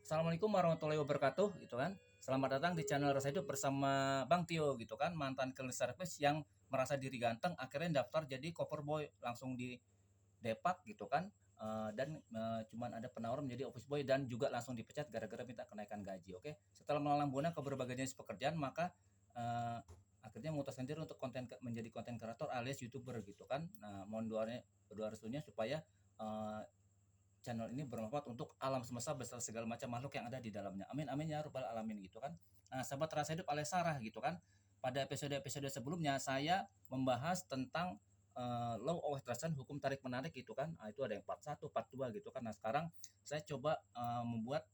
Assalamualaikum warahmatullahi wabarakatuh gitu kan. Selamat datang di channel Rasa Hidup bersama Bang Tio gitu kan, mantan cleaning service yang merasa diri ganteng akhirnya daftar jadi cover boy langsung di depak gitu kan. Cuman ada penawaran menjadi office boy dan juga langsung dipecat gara-gara minta kenaikan gaji. Oke, setelah melalang buana ke berbagai jenis pekerjaan maka uh, akhirnya memutuskan diri untuk menjadi konten kreator alias youtuber gitu kan. Nah, mohon doa restunya supaya uh, channel ini bermanfaat untuk alam semesta beserta segala macam makhluk yang ada di dalamnya. Amin amin ya rabbal alamin gitu kan. Nah, sahabat Rasa Hidup alias Sarah gitu kan. Pada episode-episode sebelumnya saya membahas tentang law of attraction, hukum tarik menarik gitu kan. Nah, itu ada yang part 1, part 2 gitu kan. Nah, sekarang saya coba membuat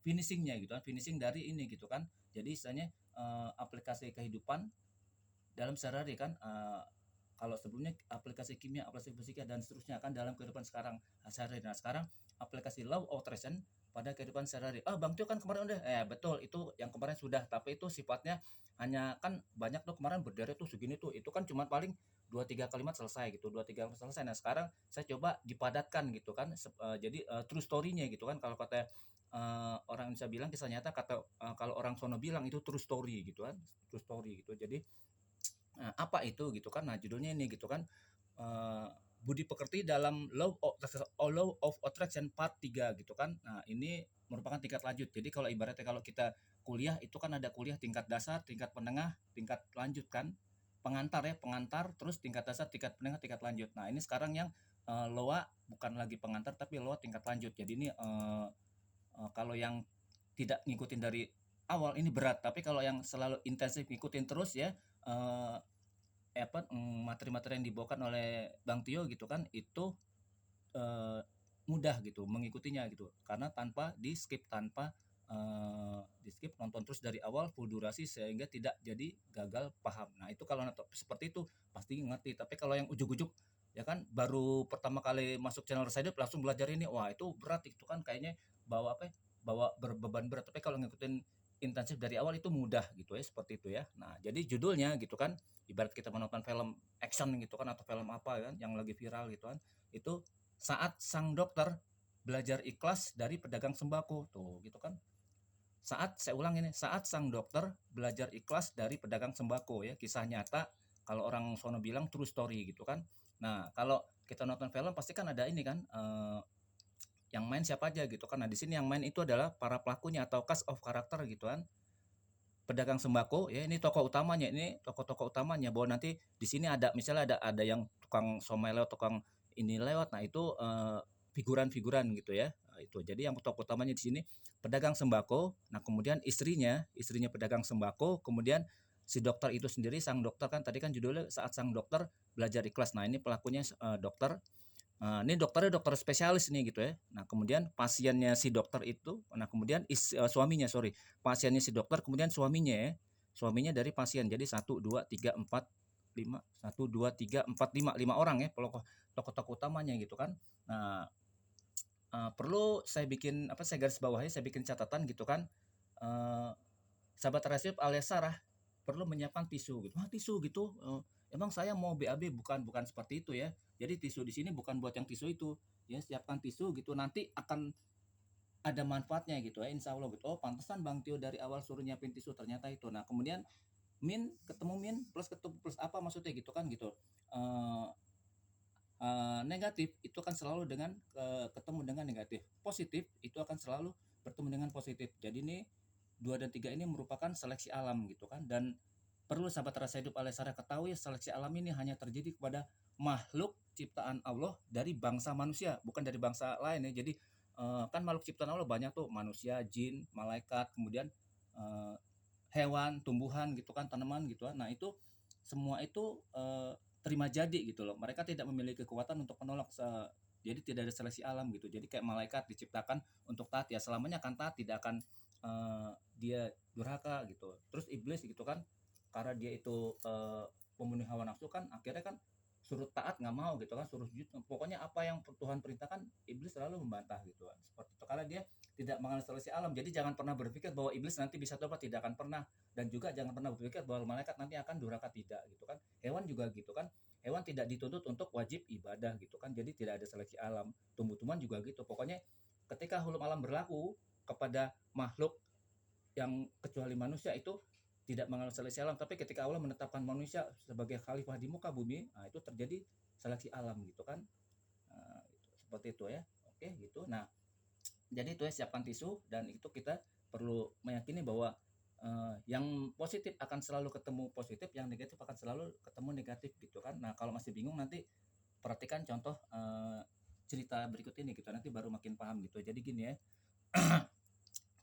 finishingnya gitu kan. Finishing dari ini gitu kan. Jadi istilahnya aplikasi kehidupan dalam sehari-hari kan. Kalau sebelumnya aplikasi kimia, aplikasi fisika dan seterusnya kan dalam kehidupan sekarang sehari-hari. Nah, sekarang aplikasi law of attraction pada kehidupan sehari-hari. Bang Tio kan kemarin udah, betul itu yang kemarin sudah, tapi itu sifatnya hanya kan banyak tuh kemarin berderet tuh segini tuh, itu kan cuma paling 2-3 kalimat selesai gitu, 2-3 kalimat selesai. Nah, sekarang saya coba dipadatkan gitu kan, jadi true story-nya gitu kan, kalau kata orang Indonesia bilang kisah nyata, kata kalau orang sono bilang itu true story gitu kan, true story gitu. Jadi apa itu gitu kan. Nah, judulnya ini gitu kan, budi pekerti dalam Law of Attraction part 3 gitu kan. Nah, ini merupakan tingkat lanjut. Jadi kalau ibaratnya kalau kita kuliah itu kan ada kuliah tingkat dasar, tingkat menengah, tingkat lanjut kan. Pengantar ya, pengantar, terus tingkat dasar, tingkat menengah, tingkat lanjut. Nah, ini sekarang yang LOA bukan lagi pengantar tapi LOA tingkat lanjut. Jadi ini kalau yang tidak ngikutin dari awal ini berat, tapi kalau yang selalu intensif ngikutin terus ya, eh, materi-materi yang dibawakan oleh Bang Tio gitu kan, itu eh, mudah gitu mengikutinya gitu, karena tanpa di skip, tanpa di skip, nonton terus dari awal full durasi sehingga tidak jadi gagal paham. Nah, itu kalau seperti itu pasti ngerti, tapi kalau yang ujuk-ujuk ya kan baru pertama kali masuk channel Residep langsung belajar ini, wah itu berat, itu kan kayaknya bawa apa ya, bawa berbeban berat. Tapi kalau ngikutin intensif dari awal itu mudah gitu ya, seperti itu ya. Nah, jadi judulnya gitu kan, ibarat kita menonton film action gitu kan, atau film apa kan yang lagi viral gitu kan, itu saat sang dokter belajar ikhlas dari pedagang sembako tuh gitu kan. Saya ulang ini, saat sang dokter belajar ikhlas dari pedagang sembako ya, kisah nyata, kalau orang sono bilang true story gitu kan. Nah, kalau kita nonton film pasti kan ada ini kan, yang main siapa aja gitu kan. Nah, di sini yang main itu adalah para pelakunya atau cast of character gitu kan. Pedagang sembako ya, ini tokoh utamanya, ini tokoh-tokoh utamanya, bahwa nanti di sini ada misalnya ada yang tukang somai lewat, tukang ini lewat. Nah, itu figuran-figuran gitu ya. Nah, itu jadi yang tokoh utamanya di sini pedagang sembako. Nah, kemudian istrinya pedagang sembako, kemudian si dokter itu sendiri, sang dokter kan tadi kan judulnya saat sang dokter belajar ikhlas. Nah, ini pelakunya dokter. Ini dokternya dokter spesialis nih gitu ya. Nah, kemudian pasiennya si dokter itu, nah kemudian suaminya, sorry, pasiennya si dokter, kemudian suaminya ya, suaminya dari pasien. Jadi 1, 2, 3, 4, 5, 1, 2, 3, 4, 5, 5 orang ya, tokoh-tokoh utamanya gitu kan. Nah, perlu saya bikin apa? Saya garis bawahi, saya bikin catatan gitu kan. Uh, Sahabat Rasif alias Sarah perlu menyiapkan tisu gitu. Tisu gitu. Emang saya mau BAB, bukan seperti itu ya. Jadi tisu di sini bukan buat yang tisu itu. Ya, siapkan tisu gitu, nanti akan ada manfaatnya gitu ya, insya Allah gitu. Oh, pantesan Bang Tio dari awal suruh nyiapin tisu, ternyata itu. Nah, kemudian min ketemu plus apa maksudnya gitu kan gitu. Eh, Negatif itu akan selalu dengan ketemu dengan negatif. Positif itu akan selalu bertemu dengan positif. Jadi ini 2 dan 3 ini merupakan seleksi alam gitu kan. Dan perlu sahabat Rasa Hidup alias Sarah ketahui, seleksi alam ini hanya terjadi kepada makhluk ciptaan Allah dari bangsa manusia, bukan dari bangsa lain ya. Jadi kan makhluk ciptaan Allah banyak tuh, manusia, jin, malaikat, kemudian eh, hewan, tumbuhan gitu kan, tanaman gitu kan. Nah, itu semua itu terima jadi gitu loh. Mereka tidak memiliki kekuatan untuk menolak. Jadi tidak ada seleksi alam gitu. Jadi kayak malaikat diciptakan untuk taat, ya selamanya akan taat, tidak akan dia durhaka gitu. Terus iblis gitu kan, karena dia itu pemenuhi hawa nafsu kan, akhirnya kan suruh taat nggak mau gitu kan, suruh sujud, pokoknya apa yang Tuhan perintahkan iblis selalu membantah gitu kan, seperti itu, karena dia tidak mengenal seleksi alam. Jadi jangan pernah berpikir bahwa iblis nanti bisa tobat, tidak akan pernah. Dan juga jangan pernah berpikir bahwa malaikat nanti akan durhaka, tidak gitu kan. Hewan juga gitu kan, hewan tidak dituntut untuk wajib ibadah gitu kan. Jadi tidak ada seleksi alam. Tumbuh-tumbuhan juga gitu, pokoknya ketika hukum alam berlaku, kepada makhluk yang kecuali manusia itu tidak mengalami seleksi alam, tapi ketika Allah menetapkan manusia sebagai khalifah di muka bumi, nah itu terjadi seleksi alam gitu kan. Seperti itu ya. Oke gitu. Nah jadi itu ya, siapkan tisu, dan itu kita perlu meyakini bahwa yang positif akan selalu ketemu positif, yang negatif akan selalu ketemu negatif gitu kan. Nah kalau masih bingung, nanti perhatikan contoh cerita berikut ini gitu, nanti baru makin paham gitu. Jadi gini ya,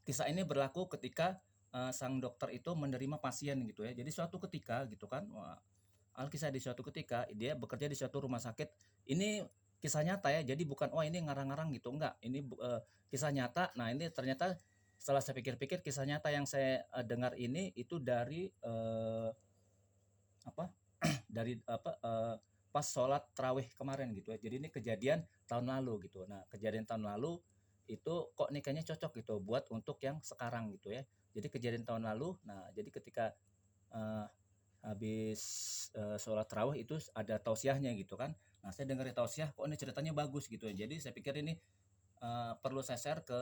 kisah ini berlaku ketika sang dokter itu menerima pasien gitu ya. Jadi suatu ketika gitu kan, Alkisah di suatu ketika dia bekerja di suatu rumah sakit. Ini kisah nyata ya, jadi bukan ini ngarang-ngarang gitu, enggak. Ini kisah nyata. Nah ini ternyata setelah saya pikir-pikir, kisah nyata yang saya dengar ini itu dari dari pas sholat tarawih kemarin gitu ya. Jadi ini kejadian tahun lalu gitu. Nah kejadian tahun lalu itu kok nikahnya cocok gitu buat untuk yang sekarang gitu ya. Jadi kejadian tahun lalu, nah jadi ketika habis sholat tarawih itu ada tausiahnya gitu kan. Nah saya dengar tausiah, kok ini ceritanya bagus gitu ya. Jadi saya pikir ini perlu saya share ke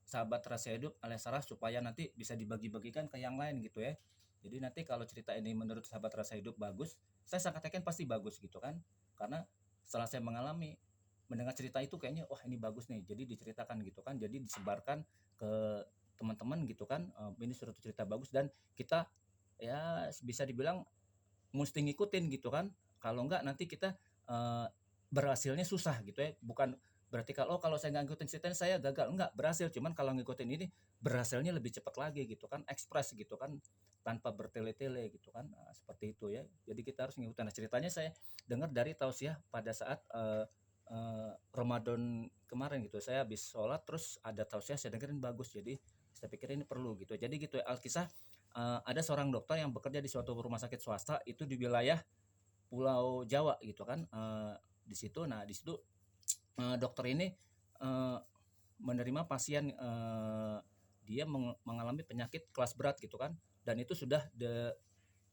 sahabat Rasa Hidup alias Saras, supaya nanti bisa dibagi-bagikan ke yang lain gitu ya. Jadi nanti kalau cerita ini menurut sahabat Rasa Hidup bagus, saya sangat yakin pasti bagus gitu kan. Karena setelah saya mendengar cerita itu, kayaknya wah ini bagus nih, jadi diceritakan gitu kan, jadi disebarkan ke teman-teman gitu kan. Ini suatu cerita bagus, dan kita ya bisa dibilang mesti ngikutin gitu kan. Kalau enggak nanti kita berhasilnya susah gitu ya. Bukan berarti kalau saya nggak ngikutin ceritanya saya gagal, enggak, berhasil. Cuman kalau ngikutin ini berhasilnya lebih cepat lagi gitu kan, ekspres gitu kan, tanpa bertele-tele gitu kan. Nah, seperti itu ya. Jadi kita harus ngikutin. Nah, ceritanya saya dengar dari tausiah pada saat Ramadan kemarin gitu. Saya habis sholat terus ada tausiah, saya dengerin bagus, jadi saya pikir ini perlu gitu. Jadi gitu ya, Alkisah ada seorang dokter yang bekerja di suatu rumah sakit swasta itu di wilayah Pulau Jawa gitu kan. Di situ, nah di situ dokter ini menerima pasien, dia mengalami penyakit kelas berat gitu kan, dan itu sudah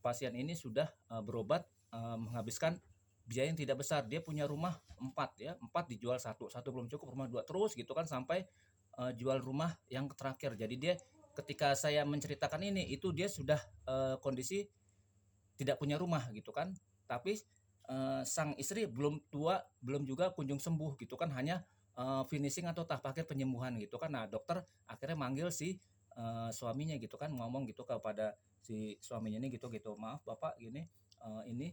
pasien ini sudah berobat, menghabiskan biaya yang tidak besar. Dia punya rumah 4 dijual satu belum cukup, rumah 2 terus gitu kan, sampai jual rumah yang terakhir. Jadi dia ketika saya menceritakan ini, itu dia sudah kondisi tidak punya rumah gitu kan, tapi sang istri belum tua, belum juga kunjung sembuh gitu kan, hanya finishing atau tahap akhir penyembuhan gitu kan. Nah dokter akhirnya manggil si suaminya gitu kan, ngomong gitu kepada si suaminya ini gitu, maaf bapak gini, ini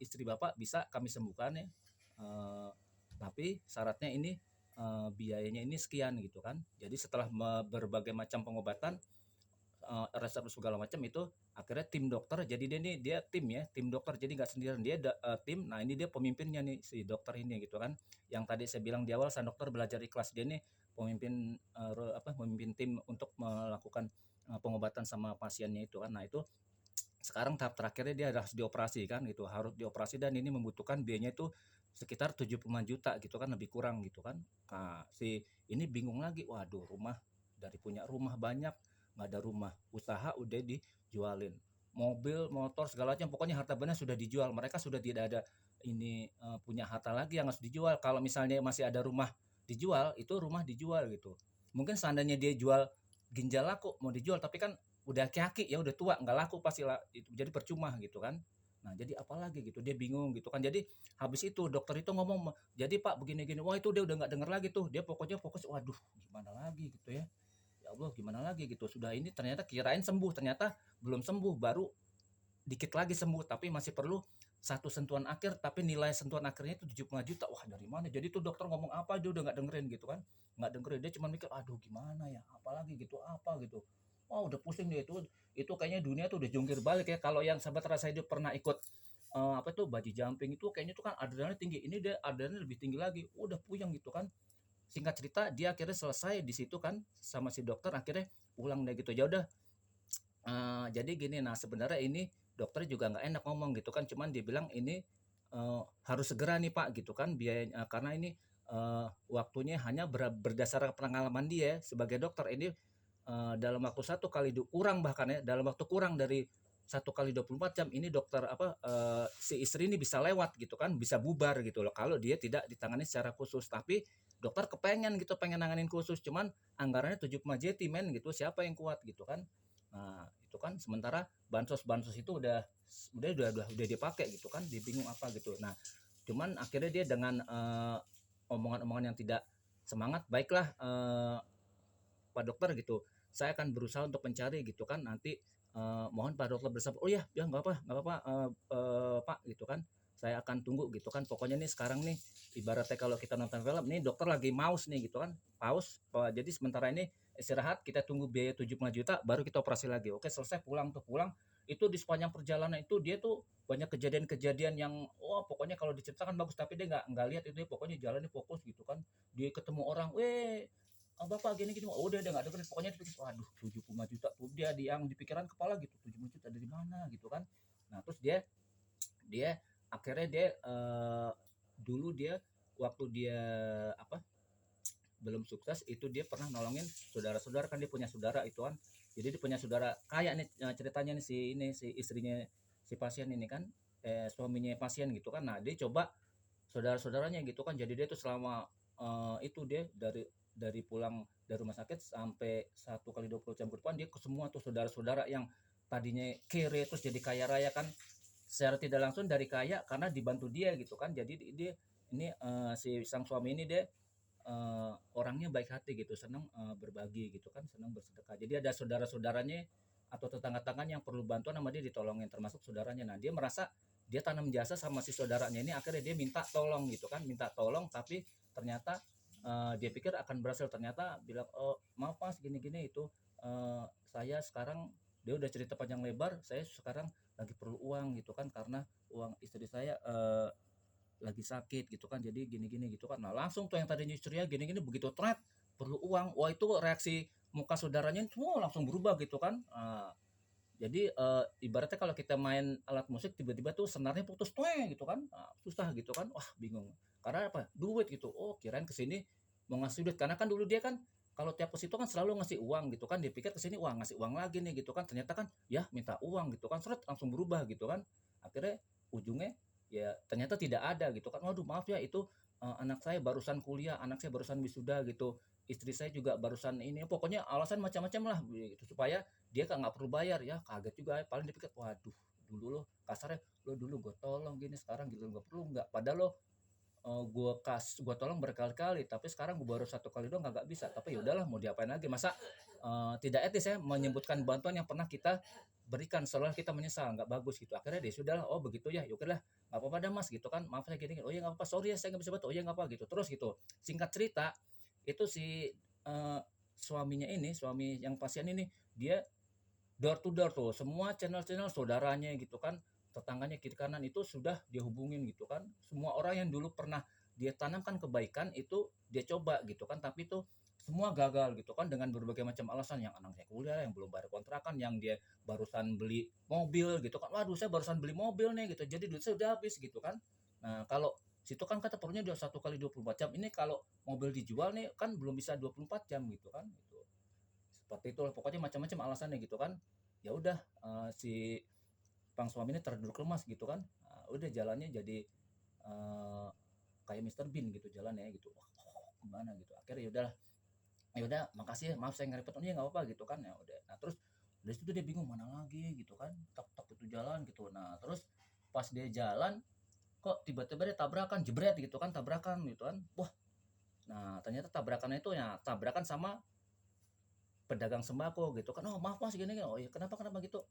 istri bapak bisa kami sembuhkan ya, tapi syaratnya ini biayanya ini sekian gitu kan. Jadi setelah berbagai macam pengobatan, resep segala macam itu, akhirnya tim dokter, jadi dia tim ya, tim dokter, jadi nggak sendirian, dia tim. Nah ini dia pemimpinnya nih, si dokter ini gitu kan, yang tadi saya bilang di awal, sang dokter belajar ikhlas. Dia nih pemimpin pemimpin tim untuk melakukan pengobatan sama pasiennya itu kan. Nah itu sekarang tahap terakhirnya dia harus dioperasi kan gitu, harus dioperasi, dan ini membutuhkan biayanya itu sekitar 75 juta gitu kan, lebih kurang gitu kan. Nah si ini bingung lagi, waduh, rumah, dari punya rumah banyak, nggak ada rumah, usaha udah dijualin, mobil, motor, segala macam, pokoknya harta benda sudah dijual. Mereka sudah tidak ada ini punya harta lagi yang harus dijual. Kalau misalnya masih ada rumah dijual, itu rumah dijual gitu. Mungkin seandainya dia jual ginjal laku mau dijual, tapi kan udah kaki ya, udah tua, nggak laku pasti lah itu, jadi percuma gitu kan. Nah jadi apalagi gitu, dia bingung gitu kan. Jadi habis itu dokter itu ngomong, jadi Pak begini-gini, wah itu dia udah nggak denger lagi tuh, dia pokoknya fokus, waduh gimana lagi gitu ya, ya Allah gimana lagi gitu. Sudah ini ternyata kirain sembuh, ternyata belum sembuh, baru dikit lagi sembuh, tapi masih perlu satu sentuhan akhir, tapi nilai sentuhan akhirnya itu 75 juta. Wah dari mana? Jadi tuh dokter ngomong apa dia udah nggak dengerin gitu kan, nggak dengerin. Dia cuma mikir, aduh gimana ya, apalagi gitu, apa gitu. Wah udah pusing dia itu kayaknya dunia tuh udah jungkir balik ya. Kalau yang sahabat Rasa Hidup pernah ikut apa tuh bungee jumping itu, kayaknya tuh kan adrenalin tinggi, ini dia adrenalin lebih tinggi lagi, udah puyeng gitu kan. Singkat cerita dia akhirnya selesai di situ kan sama si dokter, akhirnya pulang deh gitu. Ya udah, jadi gini, nah sebenarnya ini dokter juga nggak enak ngomong gitu kan, cuman dia bilang ini harus segera nih Pak gitu kan biayanya, karena ini waktunya hanya berdasarkan pengalaman dia sebagai dokter ini, dalam waktu 1 kali kurang, bahkan ya dalam waktu kurang dari 1 kali 24 jam ini dokter si istri ini bisa lewat gitu kan, bisa bubar gitu loh kalau dia tidak ditangani secara khusus. Tapi dokter kepengen gitu, pengen nanganin khusus, cuman anggarannya 7 Juta men gitu, siapa yang kuat gitu kan. Nah itu kan sementara bansos itu udah dipakai gitu kan, dia bingung apa gitu. Nah cuman akhirnya dia dengan omongan-omongan yang tidak semangat, baiklah Pak Dokter gitu, saya akan berusaha untuk mencari gitu kan, nanti mohon Pak Dokter bersabar. Oh ya, ya nggak apa-apa Pak gitu kan, saya akan tunggu gitu kan. Pokoknya nih sekarang nih ibaratnya kalau kita nonton film nih dokter lagi mouse nih gitu kan, pause. Jadi sementara ini istirahat, kita tunggu biaya 75 juta baru kita operasi lagi. Oke selesai, pulang itu di sepanjang perjalanan itu dia tuh banyak kejadian-kejadian yang wah pokoknya kalau diceritakan bagus, tapi dia nggak lihat itu ya, pokoknya jalannya fokus gitu kan, dia ketemu orang, bapak gini gini, oh dia nggak dengerin, pokoknya dipikir waduh 75 juta tuh dia yang di pikiran kepala gitu, 70 juta dari mana gitu kan. Nah terus dia dia akhirnya dia dulu dia waktu dia apa belum sukses itu dia pernah nolongin saudara-saudara kan, dia punya saudara itu kan, jadi dia punya saudara kayak nih ceritanya nih, si istrinya si pasien ini kan, suaminya pasien gitu kan. Nah dia coba saudara-saudaranya gitu kan, jadi dia tuh selama itu dia dari pulang dari rumah sakit sampai 1 kali 24 jam ke depan dia ke semua tuh saudara-saudara yang tadinya kere terus jadi kaya raya kan, secara tidak langsung dari kaya karena dibantu dia gitu kan. Jadi dia ini si sang suami ini dia orangnya baik hati gitu, senang berbagi gitu kan, senang bersedekah. Jadi ada saudara-saudaranya atau tetangga-tetangganya yang perlu bantuan sama dia ditolongin, termasuk saudaranya. Nah dia merasa dia tanam jasa sama si saudaranya ini, akhirnya dia minta tolong gitu kan, minta tolong, tapi ternyata dia pikir akan berhasil, ternyata bilang oh maaf mas gini-gini itu saya sekarang, dia udah cerita panjang lebar, saya sekarang lagi perlu uang gitu kan, karena uang istri saya lagi sakit gitu kan, jadi gini-gini gitu kan. Nah langsung tuh yang tadinya ceria gini-gini begitu thread perlu uang, wah itu reaksi muka saudaranya semua langsung berubah gitu kan. Jadi ibaratnya kalau kita main alat musik tiba-tiba tuh senarnya putus tuh gitu kan, susah gitu kan, wah bingung karena apa, duit gitu. Oh kirain kesini mau ngasih duit, karena kan dulu dia kan kalau tiap ke situ kan selalu ngasih uang gitu kan, dia pikir kesini wah ngasih uang lagi nih gitu kan, ternyata kan ya minta uang gitu kan, seret langsung berubah gitu kan. Akhirnya ujungnya ya ternyata tidak ada gitu kan, waduh maaf ya itu anak saya barusan kuliah, anak saya barusan wisuda gitu, istri saya juga barusan ini, pokoknya alasan macam-macam lah gitu supaya dia kan nggak perlu bayar. Ya kaget juga, paling dipikir waduh dulu lo kasarnya, lo dulu gue tolong gini, sekarang gitu nggak perlu, nggak padahal lo gue tolong berkali-kali, tapi sekarang gue baru 1 kali doang nggak bisa. Tapi ya udahlah mau diapain lagi, masa tidak etis ya menyebutkan bantuan yang pernah kita berikan setelah kita menyesal, nggak bagus gitu. Akhirnya dia sudahlah, oh begitu ya yaudah nggak apa-apa dah mas gitu kan, maaf saya gini, oh ya nggak apa-apa, sorry ya saya nggak bisa bantu, oh ya nggak apa gitu terus gitu. Singkat cerita itu si suaminya ini, suami yang pasien ini, dia door to door tuh semua channel-channel saudaranya gitu kan, tetangganya kiri kanan itu sudah dia hubungin gitu kan, semua orang yang dulu pernah dia tanamkan kebaikan itu dia coba gitu kan, tapi itu semua gagal gitu kan, dengan berbagai macam alasan, yang anaknya kuliah, yang belum bayar kontrakan, yang dia barusan beli mobil gitu kan, waduh saya barusan beli mobil nih gitu, jadi duit saya udah habis gitu kan. Nah kalau situ kan kata perlunya dia 1 kali 24 jam, ini kalau mobil dijual nih kan belum bisa 24 jam gitu kan gitu. Seperti itu pokoknya macam-macam alasannya gitu kan. Ya udah si pang suami ini terduduk lemas gitu kan. Udah jalannya jadi uh, kayak Mr. Bean gitu jalannya gitu, wah gimana gitu. Akhirnya ya udah makasih ya maaf saya ngerepot, oh ya nggak apa-apa gitu kan. Ya udah, nah terus dari situ dia bingung mana lagi gitu kan, tak itu jalan gitu. Nah terus pas dia jalan kok tiba-tiba dia tabrakan, jebret gitu kan, tabrakan gitu kan, wah. Nah ternyata tabrakannya itu ya tabrakan sama pedagang sembako gitu kan. Oh maaf mas gini, gini. Oh ya kenapa kenapa gitu.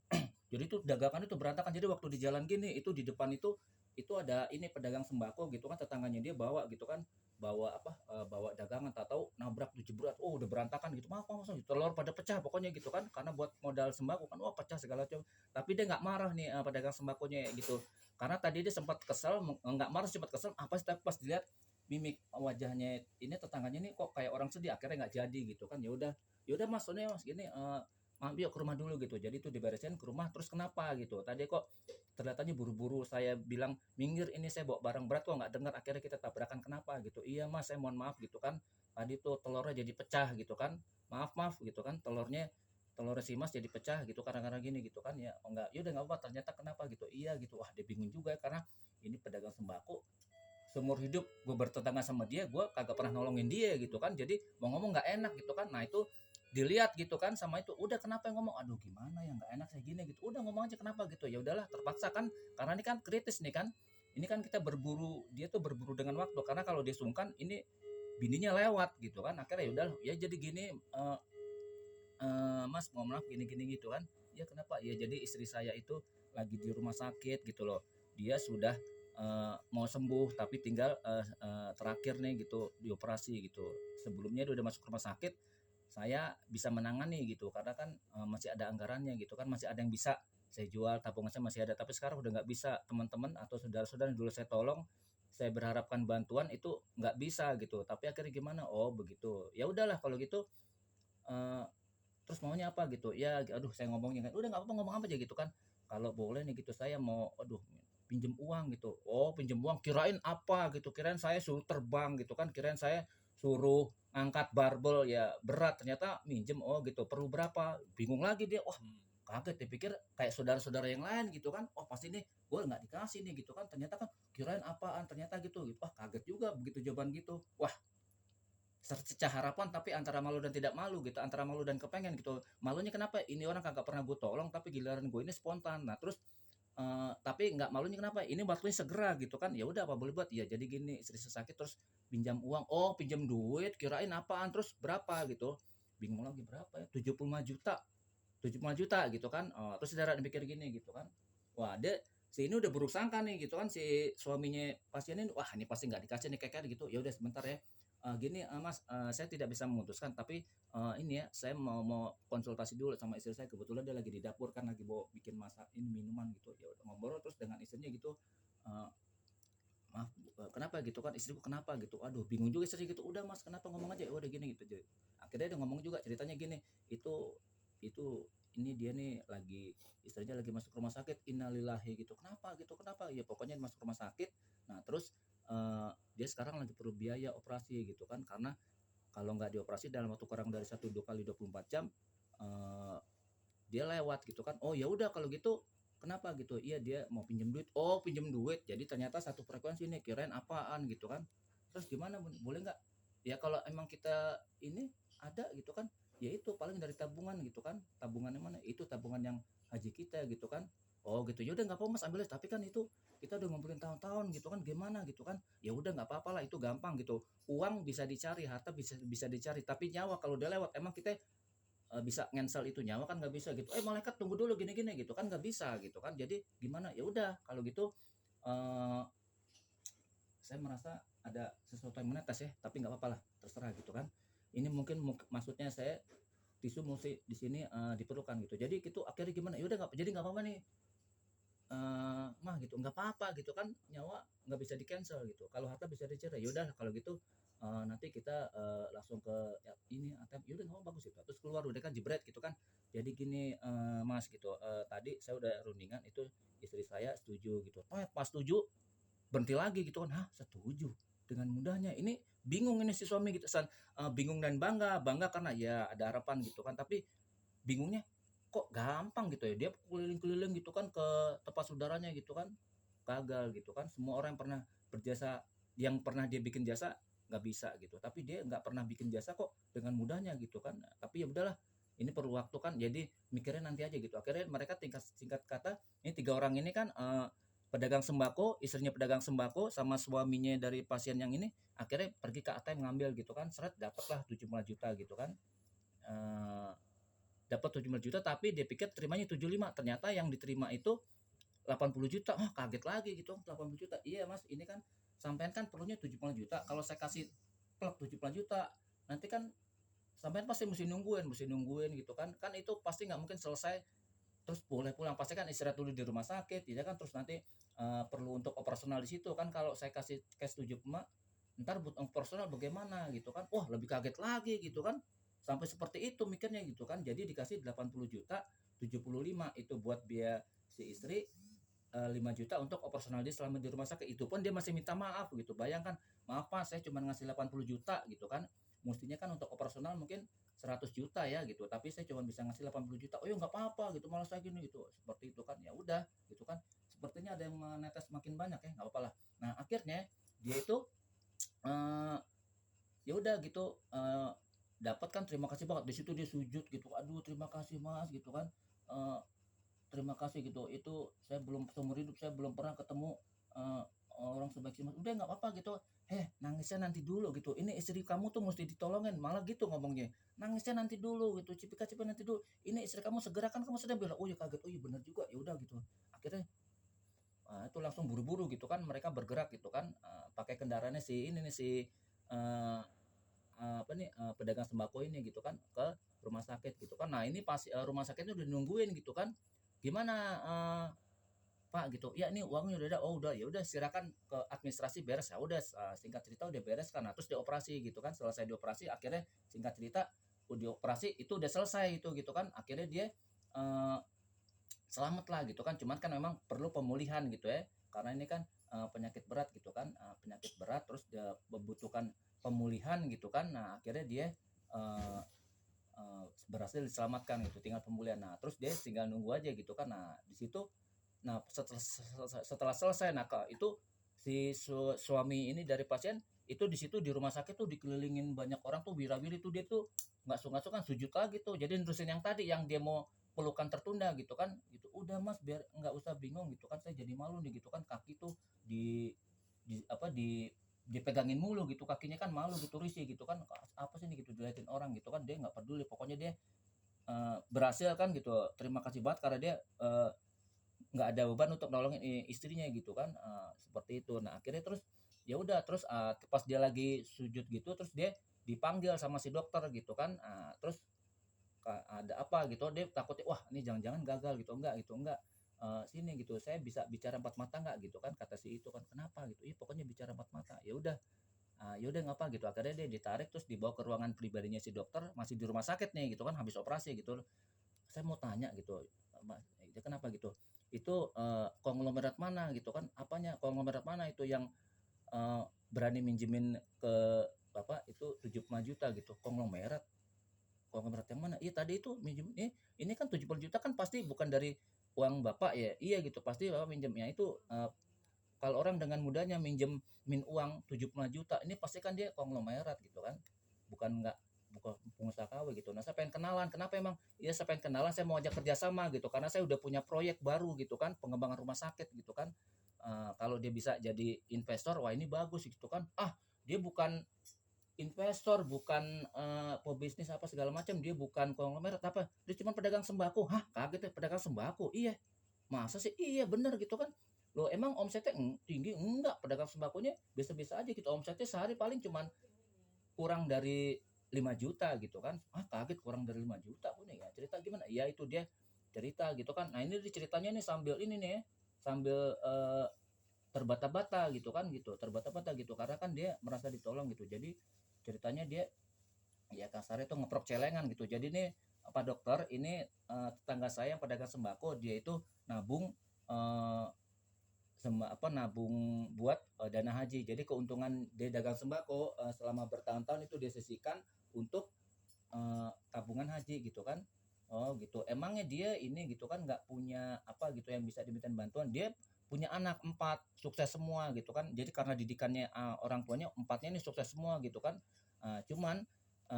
Jadi itu dagangan itu berantakan, jadi waktu di jalan gini itu di depan itu ada ini pedagang sembako gitu kan, tetangganya dia bawa gitu kan, bawa apa bawa dagangan, tak tahu nabrak tuh jebret, oh udah berantakan gitu, maaf mas telur pada pecah pokoknya gitu kan, karena buat modal sembako kan, wah pecah segala macam. Tapi dia nggak marah nih pedagang sembakonya gitu, karena tadi dia sempat kesel, nggak marah sempat kesel apa sih, tapi pas dilihat mimik wajahnya ini tetangganya ini kok kayak orang sedih, akhirnya nggak jadi gitu kan. Ya udah mas ini mas gini maaf yuk ke rumah dulu gitu, jadi itu diberesin ke rumah. Terus kenapa gitu tadi kok ternyatanya buru-buru, saya bilang minggir ini saya bawa barang berat kok nggak dengar, akhirnya kita tabrakan, kenapa gitu. Iya mas saya mohon maaf gitu kan, tadi tuh telurnya jadi pecah gitu kan, maaf maaf gitu kan, telurnya si mas jadi pecah gitu karena gini gitu kan. Ya oh enggak, yaudah nggak apa, ternyata kenapa gitu, iya gitu. Wah dia bingung juga karena ini pedagang sembako seumur hidup gue bertetangga sama dia, gue kagak pernah nolongin dia gitu kan, jadi mau ngomong nggak enak gitu kan. Nah itu dilihat gitu kan sama itu, udah kenapa yang ngomong, aduh gimana ya nggak enak kayak gini gitu, udah ngomong aja kenapa gitu, ya udahlah terpaksa kan, karena ini kan kritis nih kan, ini kan kita berburu, dia tuh berburu dengan waktu, karena kalau dia sungkan ini bininya lewat gitu kan, akhirnya ya udah ya jadi gini, Mas mohon maaf gini-gini gitu kan. Ya kenapa? Ya jadi istri saya itu lagi di rumah sakit gitu loh. Dia sudah mau sembuh tapi tinggal terakhir nih gitu dioperasi gitu. Sebelumnya dia udah masuk rumah sakit, saya bisa menangani gitu karena kan masih ada anggarannya gitu kan, masih ada yang bisa saya jual, tabungan saya masih ada. Tapi sekarang udah nggak bisa, teman-teman atau saudara-saudara yang dulu saya tolong, saya berharapkan bantuan itu nggak bisa gitu. Tapi akhirnya gimana? Oh begitu. Ya udahlah kalau gitu, eh, terus maunya apa gitu, ya aduh saya ngomongnya kan, udah nggak apa-apa ngomong apa aja gitu kan, kalau boleh nih gitu saya mau, aduh pinjem uang gitu, oh pinjem uang, kirain apa gitu, kirain saya suruh terbang gitu kan, kirain saya suruh angkat barbel ya berat, ternyata minjem, oh gitu perlu berapa, bingung lagi dia, wah kaget, dipikir kayak saudara-saudara yang lain gitu kan, oh pasti nih gue nggak dikasih nih gitu kan, ternyata kan kirain apaan, ternyata gitu, wah kaget juga begitu jawaban gitu, wah secah harapan tapi antara malu dan tidak malu gitu, antara malu dan kepengen gitu. Malunya kenapa? Ini orang kagak pernah gue tolong tapi giliran gue ini spontan. Nah terus tapi nggak malunya kenapa? Ini waktunya segera gitu kan. Ya udah apa boleh buat? Ya jadi gini, istri saya sakit terus pinjam uang. Oh pinjam duit, kirain apaan? Terus berapa gitu? Bingung lagi berapa ya? 75 juta. 75 juta gitu kan. Oh, terus saudara mikir gini gitu kan. Wah, dia si ini udah buruk sangka nih gitu kan, si suaminya pasien ini, wah ini pasti nggak dikasih nih kayak gitu. Ya udah sebentar ya. Gini Mas, saya tidak bisa memutuskan tapi ini ya saya mau konsultasi dulu sama istri saya, kebetulan dia lagi di dapur kan lagi bawa bikin masak ini minuman gitu. Ya udah ngobrol terus dengan istrinya gitu. eh, Maaf kenapa gitu kan, istriku kenapa gitu, aduh bingung juga istri gitu, udah Mas kenapa ngomong aja, ya udah gini gitu. Jadi akhirnya dia ngomong juga ceritanya gini, itu ini dia nih lagi, istrinya lagi masuk rumah sakit, innalillahi gitu, kenapa ya pokoknya masuk rumah sakit. Nah terus dia sekarang lagi perlu biaya operasi gitu kan, karena kalau nggak dioperasi dalam waktu kurang dari 1 2 kali 24 jam, eh, dia lewat gitu kan. Oh ya udah kalau gitu kenapa gitu, iya dia mau pinjam duit, oh pinjam duit, jadi ternyata satu frekuensi nih, kirain apaan gitu kan. Terus gimana boleh nggak, ya kalau emang kita ini ada gitu kan, ya itu paling dari tabungan gitu kan, tabungannya mana itu, tabungan yang haji kita gitu kan. Oh gitu, ya udah nggak apa-apa Mas ambil aja. Tapi kan itu kita udah ngumpulin tahun-tahun gitu kan, gimana gitu kan, ya udah nggak apa-apa lah itu gampang gitu, uang bisa dicari, harta bisa bisa dicari, tapi nyawa kalau udah lewat emang kita bisa cancel itu, nyawa kan nggak bisa gitu, malaikat tunggu dulu gini-gini gitu kan, nggak bisa gitu kan. Jadi gimana, ya udah kalau gitu eh, saya merasa ada sesuatu yang menetes ya, tapi nggak apa-apa lah terserah gitu kan. Ini mungkin maksudnya saya tisu mesti di sini diperlukan gitu, jadi gitu akhirnya gimana, ya udah nggak, jadi nggak apa-apa nih, mah gitu nggak apa-apa gitu kan, nyawa nggak bisa di cancel gitu, kalau harta bisa dicerai. Ya udah kalau gitu nanti kita langsung ke ya, ini ATM. Ya udah nggak bagus itu, terus keluar udah kan jebret gitu kan. Jadi gini Mas gitu, tadi saya udah rundingan itu, istri saya setuju gitu, oh pas setuju berhenti lagi gitu kan, hah setuju dengan mudahnya, ini bingung ini si suami gitu bingung dan bangga, bangga karena ya ada harapan gitu kan, tapi bingungnya kok gampang gitu ya, dia keliling-keliling gitu kan ke tempat saudaranya gitu kan, gagal gitu kan. Semua orang yang pernah berjasa, yang pernah dia bikin jasa nggak bisa gitu, tapi dia nggak pernah bikin jasa kok dengan mudahnya gitu kan. Nah, tapi ya udahlah, ini perlu waktu kan, jadi mikirnya nanti aja gitu. Akhirnya mereka tingkat singkat kata, ini 3 orang ini kan pedagang sembako, istrinya pedagang sembako sama suaminya dari pasien yang ini, akhirnya pergi ke ATM ngambil gitu kan, seret dapatlah 75 juta gitu kan. eh, Dapat 75 juta tapi dia pikir terimanya 75, ternyata yang diterima itu 80 juta. Oh kaget lagi gitu, 80 juta, iya Mas ini kan sampean kan perlunya 75 juta, kalau saya kasih plek 75 juta nanti kan sampean pasti mesti nungguin gitu kan, kan itu pasti nggak mungkin selesai terus boleh pulang, pasti kan istirahat dulu di rumah sakit ya kan, terus nanti perlu untuk operasional di situ kan, kalau saya kasih cash 75 ntar buat operasional bagaimana gitu kan, wah lebih kaget lagi gitu kan, sampai seperti itu mikirnya gitu kan. Jadi dikasih 80 juta, 75 itu buat biaya si istri, 5 juta untuk operasional dia selama di rumah sakit, itu pun dia masih minta maaf gitu. Bayangkan, maaf Pak saya cuma ngasih 80 juta gitu kan, mestinya kan untuk operasional mungkin 100 juta ya gitu, tapi saya cuma bisa ngasih 80 juta. Oh ya nggak apa-apa gitu, malah saya gini gitu, seperti itu kan. Ya udah gitu kan, sepertinya ada yang menetes makin banyak ya, nggak apa-apa lah. Nah akhirnya dia itu eh, ya udah gitu, dapat kan, terima kasih banget di situ, dia sujud gitu, aduh terima kasih mas gitu kan, eh, terima kasih gitu, itu saya belum, seumur hidup saya belum pernah ketemu eh, orang sebaik si mas. Udah nggak apa-apa gitu, nangisnya nanti dulu gitu, ini istri kamu tuh mesti ditolongin, malah gitu ngomongnya, nangisnya nanti dulu gitu, cipika-cipika nanti dulu, ini istri kamu segera, kan kamu sedang bilang, oh ya kaget, oh iya benar juga, ya udah gitu. Akhirnya itu langsung buru-buru gitu kan, mereka bergerak gitu kan, pakai kendaraannya si ini nih, si eh, apa nih, pedagang sembako ini gitu kan, ke rumah sakit gitu kan. Nah ini pas rumah sakitnya udah nungguin gitu kan, gimana Pak gitu, ya ini uangnya udah ada, oh udah, ya udah silakan ke administrasi beres, ya udah, singkat cerita udah beres kan. Nah, terus dioperasi gitu kan, selesai dioperasi akhirnya, singkat cerita udah dioperasi itu udah selesai itu gitu kan, akhirnya dia eh, selamat lah gitu kan, cuman kan memang perlu pemulihan gitu ya, karena ini kan penyakit berat gitu kan, penyakit berat, terus dia membutuhkan pemulihan gitu kan. Nah akhirnya dia eh, berhasil diselamatkan gitu, tinggal pemulihan. Nah terus dia tinggal nunggu aja gitu kan. Nah di situ, nah setelah selesai, nah itu si suami ini dari pasien itu di situ di rumah sakit tuh dikelilingin banyak orang tuh, wira-wiri tuh, dia tuh nggak suka kan sujud lagi tuh, jadi nerusin yang tadi yang dia mau pelukan tertunda gitu kan, gitu, udah mas biar nggak usah bingung gitu kan, saya jadi malu nih gitu kan, kaki tuh di apa dipegangin mulu gitu, kakinya kan malu gitu, risih gitu kan, apa sih ini gitu, diliatin orang gitu kan, dia nggak peduli, pokoknya dia berhasil kan gitu, terima kasih banget karena dia nggak ada beban untuk nolongin istrinya gitu kan, seperti itu. Nah akhirnya terus ya udah, terus pas dia lagi sujud gitu, terus dia dipanggil sama si dokter gitu kan, terus ada apa gitu, dia takutnya wah ini jangan-jangan gagal gitu, enggak, sini gitu, saya bisa bicara empat mata nggak gitu kan, kata si itu kan, kenapa gitu, iya pokoknya bicara empat mata, ya udah. Ya udah ngapa gitu, akhirnya dia ditarik terus dibawa ke ruangan pribadinya si dokter, masih di rumah sakit nih gitu kan, habis operasi gitu. Saya mau tanya gitu, Mas, itu kenapa gitu? Itu konglomerat mana gitu kan? Apanya konglomerat mana itu yang berani minjemin ke Bapak itu 75 juta gitu? Konglomerat. Konglomerat yang mana? Iya tadi itu minjem, ini kan 70 juta kan pasti bukan dari uang Bapak ya. Iya gitu, pasti Bapak minjemnya itu kalau orang dengan mudahnya minjemin uang 75 juta, ini pasti kan dia konglomerat gitu kan. Bukan bukan pengusaha KW gitu. Nah, saya pengen kenalan. Kenapa emang? Iya, saya pengen kenalan, saya mau ajak kerjasama gitu. Karena saya udah punya proyek baru gitu kan, pengembangan rumah sakit gitu kan. Kalau dia bisa jadi investor, wah ini bagus gitu kan. Dia bukan investor, bukan pebisnis apa segala macam, dia bukan konglomerat apa, dia cuma pedagang sembako. Hah, kaget ya, pedagang sembako. Iya, masa sih? Iya bener gitu kan. Loh emang omsetnya tinggi? Enggak, pedagang sembakonya biasa-biasa aja gitu. Omsetnya sehari paling cuman kurang dari 5 juta gitu kan. Kaget, kurang dari 5 juta pun ya. Cerita gimana? Ya itu dia cerita gitu kan. Nah ini ceritanya nih sambil ini nih ya, sambil terbata-bata gitu kan gitu. Terbata-bata gitu karena kan dia merasa ditolong gitu. Jadi ceritanya dia ya kasarnya tuh ngeprok celengan gitu. Jadi nih Pak Dokter, ini tetangga saya yang pedagang sembako, dia itu nabung eh, nabung buat dana haji. Jadi keuntungan dia dagang sembako selama bertahun-tahun itu dia sisihkan untuk tabungan haji gitu kan. Oh gitu. Emangnya dia ini gitu kan nggak punya apa gitu yang bisa dimintain bantuan. Dia punya anak 4 sukses semua gitu kan. Jadi karena didikannya orang tuanya empatnya ini sukses semua gitu kan. Cuman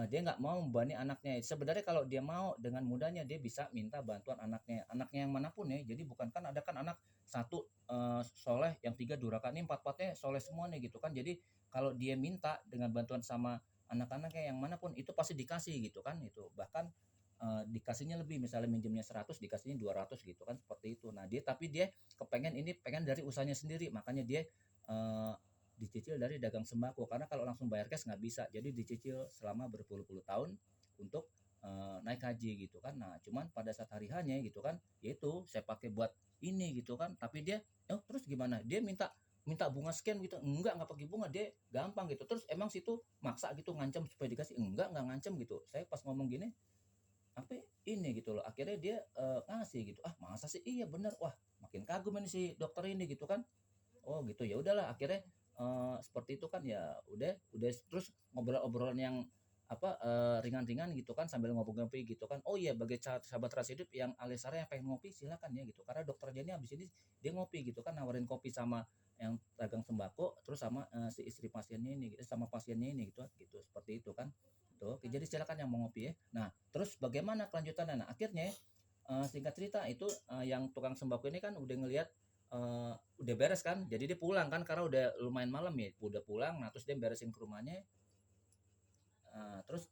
dia nggak mau membebani anaknya. Sebenarnya kalau dia mau dengan mudahnya dia bisa minta bantuan anaknya yang manapun ya. Jadi bukan kan ada kan anak satu soleh, yang tiga durhaka, nih empat-empatnya soleh semua nih gitu kan. Jadi kalau dia minta dengan bantuan sama anak-anaknya yang manapun itu pasti dikasih gitu kan, itu bahkan dikasihnya lebih, misalnya minjemnya 100 dikasihnya 200 gitu kan, seperti itu. Nah dia, tapi dia kepengen ini, pengen dari usahanya sendiri, makanya dia eh, dicicil dari dagang sembako, karena kalau langsung bayar cash nggak bisa, jadi dicicil selama berpuluh-puluh tahun untuk naik haji gitu kan. Nah cuman pada saat hari hanya gitu kan, yaitu saya pakai buat ini gitu kan, tapi dia terus gimana, dia minta minta bunga sekian gitu, enggak pakai bunga, dia gampang gitu. Terus emang situ maksa gitu ngancam supaya dikasih, enggak ngancam gitu. Saya pas ngomong gini, apa ini gitu loh, akhirnya dia ngasih gitu. Masa sih, iya bener, wah makin kagum ini si dokter ini gitu kan. Oh gitu, ya udahlah akhirnya seperti itu kan, ya udah terus ngobrol-obrolan yang apa ringan-ringan gitu kan, sambil ngopi-ngopi gitu kan. Oh iya, bagi sahabat Ras Hidup yang alisara yang pengen ngopi silakan ya gitu, karena dokter Jani habis ini dia ngopi gitu kan, nawarin kopi sama yang dagang sembako terus sama si istri pasiennya ini gitu, sama pasiennya ini gitu gitu seperti itu kan. Tuh, oke, jadi silakan yang mau ngopi ya. Nah, terus bagaimana kelanjutannya? Nah, akhirnya singkat cerita itu yang tukang sembako ini kan udah ngelihat udah beres kan. Jadi dia pulang kan karena udah lumayan malam ya. Udah pulang, nah terus dia beresin ke rumahnya. Terus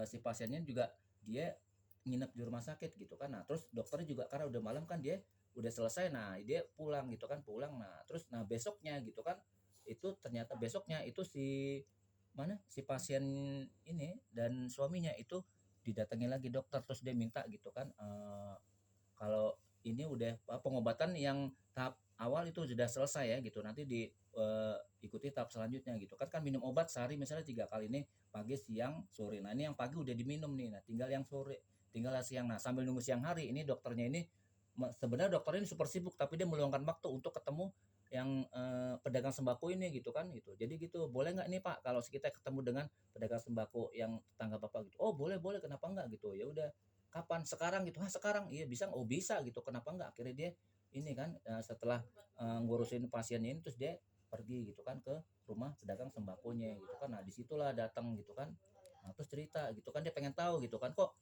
si pasiennya juga dia nginep di rumah sakit gitu kan. Nah, terus dokternya juga karena udah malam kan dia udah selesai. Nah, dia pulang gitu kan, pulang. Nah, terus besoknya gitu kan itu ternyata besoknya itu si pasien ini dan suaminya itu didatangi lagi dokter terus dia minta gitu kan kalau ini udah pengobatan yang tahap awal itu sudah selesai ya gitu. Nanti ikuti tahap selanjutnya gitu. Kan minum obat sehari misalnya 3 kali nih, pagi, siang, sore. Nah, ini yang pagi udah diminum nih. Nah, tinggal yang sore, tinggal siang. Nah, sambil nunggu siang hari ini dokternya ini sebenarnya dokter ini super sibuk tapi dia meluangkan waktu untuk ketemu yang pedagang sembako ini gitu kan gitu. Jadi gitu, boleh nggak nih Pak kalau kita ketemu dengan pedagang sembako yang tetangga Bapak gitu. Oh, boleh boleh, kenapa enggak gitu. Ya udah, kapan? Sekarang gitu. Ah, sekarang? Iya bisa. Oh, bisa gitu. Kenapa enggak? Akhirnya dia ini kan setelah ngurusin pasiennya ini terus dia pergi gitu kan ke rumah pedagang sembakonya gitu kan. Nah, disitulah datang gitu kan. Nah, terus cerita gitu kan dia pengen tahu gitu kan kok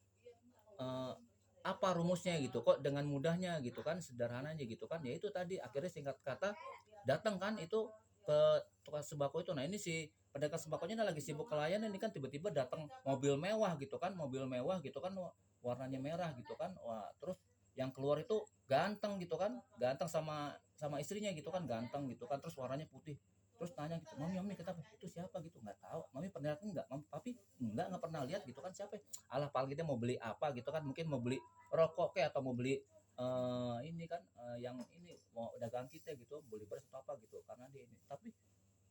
eh, apa rumusnya gitu kok dengan mudahnya gitu kan sederhananya gitu kan ya itu tadi akhirnya singkat kata datang kan itu ke tukang sembako itu. Nah, ini si pedagang sembakonya lagi sibuk klien ini kan tiba-tiba datang mobil mewah gitu kan, mobil mewah gitu kan, warnanya merah gitu kan. Wah, terus yang keluar itu ganteng gitu kan, ganteng sama sama istrinya gitu kan, ganteng gitu kan, terus warnanya putih. Terus tanya gitu, mami mami kenapa itu siapa gitu, nggak tahu mami pernah lihat enggak, mami papi nggak pernah lihat gitu kan, siapa. Alah, paling kita mau beli apa gitu kan, mungkin mau beli rokok kayak atau mau beli ini kan yang ini mau dagang kita gitu, beli beras atau apa gitu karena dia ini. Tapi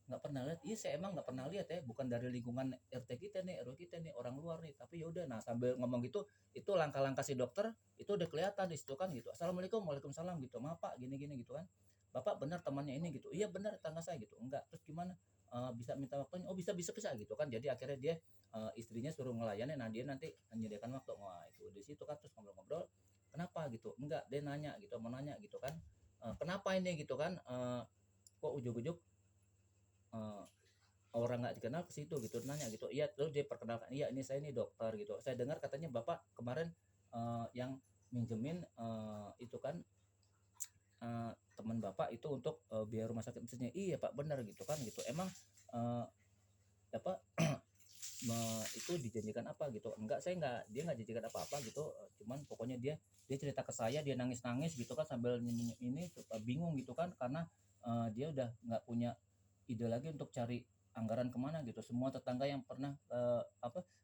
nggak pernah lihat. Iya, saya emang nggak pernah lihat ya, bukan dari lingkungan RT kita nih, RW kita nih, orang luar nih. Tapi ya udah, nah sambil ngomong gitu itu langkah-langkah si dokter itu udah kelihatan di situ kan gitu. Assalamualaikum, waalaikumsalam gitu. Maaf Pak, gini-gini gitu kan. Bapak benar temannya ini gitu. Iya benar, tangga saya gitu. Enggak, terus gimana? Bisa minta waktunya? Oh, bisa bisa bisa gitu kan. Jadi akhirnya dia istrinya suruh ngelayanin. Nah, dia nanti menyediakan waktu. Wah, itu di situ kan terus ngobrol-ngobrol. Kenapa gitu? Enggak, dia nanya gitu, mau nanya gitu kan. Kenapa ini gitu kan? Kok ujuk-ujuk eh, orang nggak dikenal ke situ gitu nanya gitu. Iya, terus dia perkenalkan, iya ini saya ini dokter gitu, saya dengar katanya bapak kemarin yang minjemin itu kan teman bapak itu untuk biaya rumah sakit istrinya. Iya pak, benar gitu kan gitu. Emang eh, apa itu dijanjikan apa gitu? Enggak, saya enggak, dia nggak janjikan apa-apa gitu. Cuman pokoknya dia cerita ke saya, dia nangis-nangis gitu kan sambil ini bingung gitu kan karena dia udah nggak punya ide lagi untuk cari anggaran kemana gitu. Semua tetangga yang pernah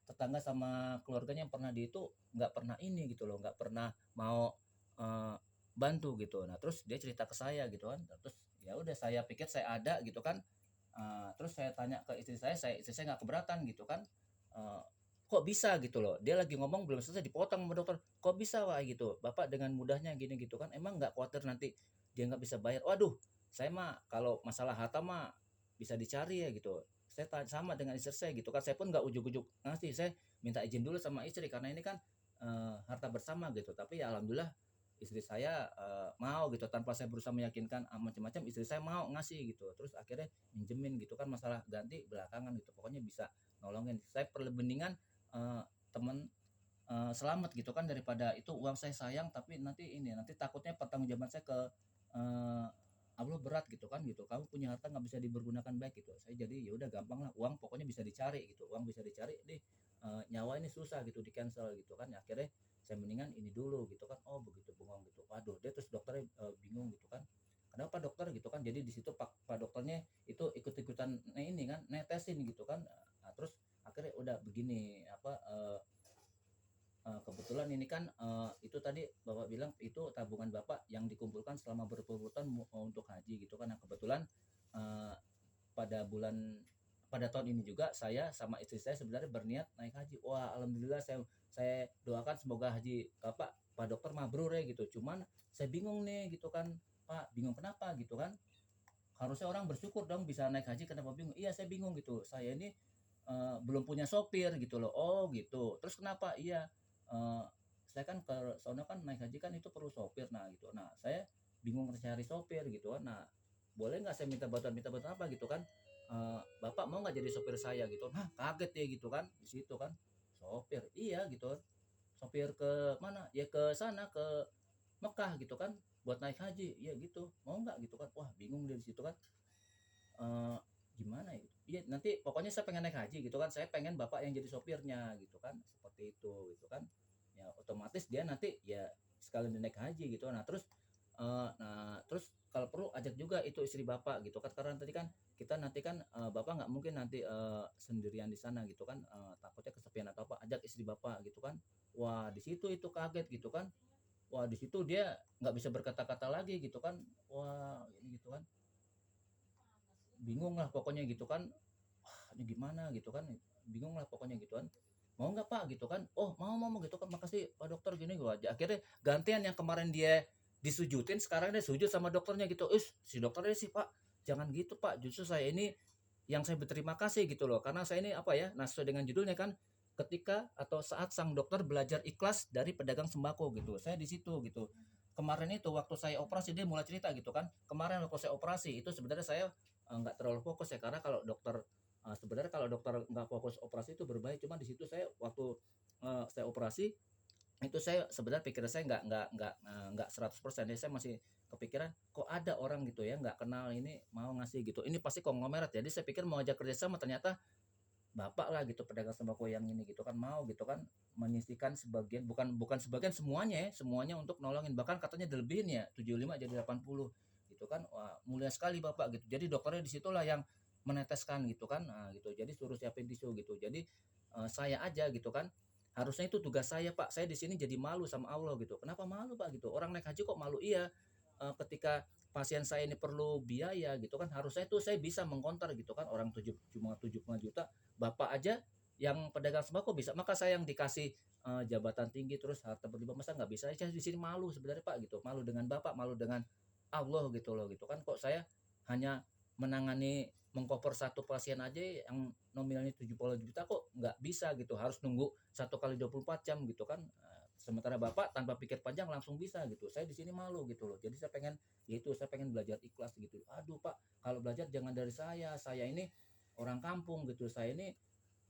tetangga sama keluarganya yang pernah di itu nggak pernah ini gitu loh, nggak pernah mau eh, bantu gitu. Nah, terus dia cerita ke saya gitu kan. Terus ya udah, saya pikir saya ada gitu kan. Terus saya tanya ke istri saya nggak keberatan gitu kan. Eh, Kok bisa gitu loh, dia lagi ngomong belum selesai dipotong sama dokter. Kok bisa Pak gitu, bapak dengan mudahnya gini gitu kan, emang nggak khawatir nanti dia nggak bisa bayar? Waduh, saya mah kalau masalah harta mah bisa dicari ya gitu. Saya sama dengan istri saya gitu kan, saya pun nggak ujuk-ujuk ngasih, saya minta izin dulu sama istri karena ini kan harta bersama gitu. Tapi ya alhamdulillah istri saya mau gitu, tanpa saya berusaha meyakinkan macam-macam, istri saya mau ngasih gitu. Terus akhirnya minjemin gitu kan, masalah ganti belakangan gitu, pokoknya bisa nolongin. Saya perlebendingan teman selamat gitu kan, daripada itu uang saya sayang tapi nanti takutnya pertanggungjawaban saya ke eh, Allah berat gitu kan gitu, kamu punya harta nggak bisa dipergunakan baik gitu. Saya jadi ya udah gampang lah, uang pokoknya bisa dicari gitu, uang bisa dicari deh. Nyawa ini susah gitu di cancel gitu kan. Akhirnya saya mendingan ini dulu gitu kan. Oh begitu, bengong gitu. Waduh, dia terus dokternya bingung gitu kan, kenapa dokter gitu kan. Jadi di situ pak dokternya itu ikut-ikutan ini kan, netesin gitu kan. Nah, terus akhirnya udah begini kebetulan ini kan itu tadi bapak bilang itu tabungan bapak yang dikumpulkan selama berpuluh-puluh tahun untuk haji gitu kan. Nah, kebetulan eh, pada bulan pada tahun ini juga saya sama istri saya sebenarnya berniat naik haji. Wah, alhamdulillah, saya doakan semoga haji Pak dokter mabrur ya gitu. Cuman saya bingung nih gitu kan, Pak, bingung kenapa gitu kan. Harusnya orang bersyukur dong bisa naik haji, kenapa bingung? Iya, saya bingung gitu. Saya ini belum punya sopir gitu loh. Oh gitu. Terus kenapa? Iya, saya kan ke sono kan naik haji kan itu perlu sopir. Nah gitu. Nah, saya bingung cari sopir gitu kan. Nah, boleh nggak saya minta bantuan apa gitu kan. Bapak mau nggak jadi sopir saya gitu. Nah, kaget ya gitu kan di situ kan. Sopir, iya gitu kan. Sopir ke mana? Ya ke sana ke Mekah gitu kan buat naik haji. Ya gitu. Mau nggak gitu kan. Wah, bingung dia di situ kan. eh Gimana ya? Iya, nanti pokoknya saya pengen naik haji gitu kan. Saya pengen bapak yang jadi sopirnya gitu kan. Seperti itu gitu kan. Ya otomatis dia nanti ya sekalian naik haji gitu. Nah terus kalau perlu ajak juga itu istri bapak gitu kan. Karena tadi kan kita nanti kan bapak nggak mungkin nanti sendirian di sana gitu kan. Takutnya kesepian atau apa. Ajak istri bapak gitu kan. Wah di situ itu kaget gitu kan. Wah di situ dia nggak bisa berkata-kata lagi gitu kan. Wah ini gitu kan, bingung lah pokoknya gitu kan. Wah ini gimana gitu kan, bingung lah pokoknya gitu kan. Mau nggak pak gitu kan, oh mau gitu kan, makasih pak dokter gini gua aja. Akhirnya gantian yang kemarin dia disujudin, sekarang dia sujud sama dokternya gitu. Si dokternya sih, pak jangan gitu pak, justru saya ini yang saya berterima kasih gitu loh, karena saya ini apa ya, nah sesuai dengan judulnya kan, ketika atau saat sang dokter belajar ikhlas dari pedagang sembako gitu. Saya di situ gitu. Kemarin itu waktu saya operasi dia mulai cerita gitu kan. Kemarin waktu saya operasi itu sebenarnya saya nggak terlalu fokus ya, karena kalau dokter sebenarnya kalau dokter nggak fokus operasi itu berbahaya. Cuma di situ saya waktu saya operasi itu saya sebenarnya pikiran saya nggak 100% ya, saya masih kepikiran kok ada orang gitu ya nggak kenal ini mau ngasih gitu, ini pasti konglomerat. Jadi saya pikir mau ajak kerjasama, ternyata bapak lah gitu pedagang sembako yang ini gitu kan mau gitu kan menyisihkan sebagian, bukan bukan sebagian, semuanya ya, semuanya untuk nolongin, bahkan katanya dilebihin ya 75 jadi 80 gitu kan. Wah mulia sekali bapak gitu. Jadi dokternya disitulah yang meneteskan gitu kan. Nah gitu, jadi suruh siapin tisu gitu. Jadi saya aja gitu kan, harusnya itu tugas saya pak, saya di sini jadi malu sama Allah gitu. Kenapa malu pak gitu, orang naik haji kok malu? Iya, ketika pasien saya ini perlu biaya gitu kan, harusnya itu saya bisa mengkonter gitu kan, orang cuma 75 juta, bapak aja yang pedagang sembako bisa, maka saya yang dikasih jabatan tinggi terus harta berlimpah, masa nggak bisa? Saya di sini malu sebenarnya pak gitu, malu dengan bapak, malu dengan Allah gitu loh gitu kan. Kok saya hanya menangani mengcover satu pasien aja yang nominalnya 70 juta, kok nggak bisa gitu, harus nunggu 1 kali 24 jam gitu kan. Sementara bapak tanpa pikir panjang langsung bisa gitu. Saya di sini malu gitu loh. Jadi saya pengen, yaitu saya pengen belajar ikhlas gitu. Aduh pak, kalau belajar jangan dari saya ini orang kampung gitu, saya ini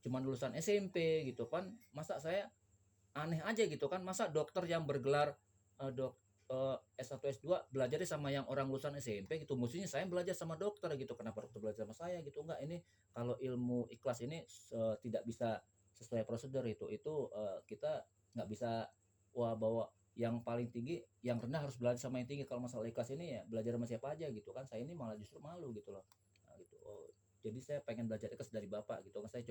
cuma lulusan SMP gitu kan. Masa saya aneh aja gitu kan, masa dokter yang bergelar S1 S2 belajarnya sama yang orang lulusan SMP gitu. Mestinya saya belajar sama dokter gitu, kenapa dokter belajar sama saya gitu? Enggak, ini kalau ilmu ikhlas ini tidak bisa sesuai prosedur. Itu kita nggak bisa wah bawa yang paling tinggi, yang rendah harus belajar sama yang tinggi. Kalau masalah ikhlas ini ya belajar sama siapa aja gitu kan. Saya ini malah justru malu gitu loh. Nah, gitu. Jadi saya pengen belajar ikhlas dari bapak gitu kan. Saya